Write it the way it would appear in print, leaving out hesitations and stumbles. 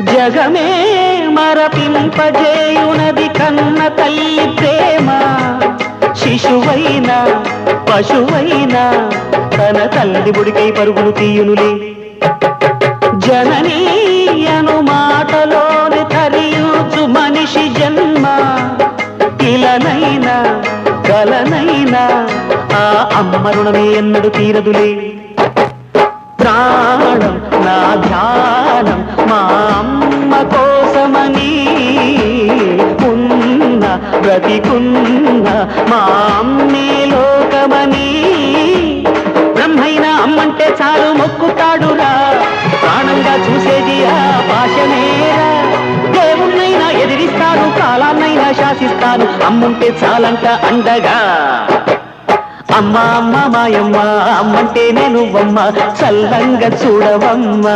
జగమే మరపింపజేయునది కన్న తల్లి ప్రేమ. శిశువైనా పశువైనా తన తల్లి బుడికై పరుగులు తీయునులే. జననీ అను మాటలోని తరియుచు మనిషి జన్మ. ఇలనైనా కలనైనా ఆ అమ్మ రుణమే ఎన్నడు తీరదులే. ప్రాణం నా ధ్యానం మా అమ్మ కోసమని, ఉన్న బ్రతికున్న మా అమ్మే లోకమని. బ్రహ్మైనా అమ్మంటే చాలు మొక్కుతాడురా, ప్రాణంగా చూసేది ఆ పాశమేరా. దేవుణ్ణైనా ఎదిరిస్తాను, కాలాన్నైనా శాసిస్తాను, అమ్ముంటే చాలంట అండగా. అమ్మ అమ్మ మాయమ్మ, అమ్మంటే నేను అమ్మ, చల్లంగా చూడవమ్మ.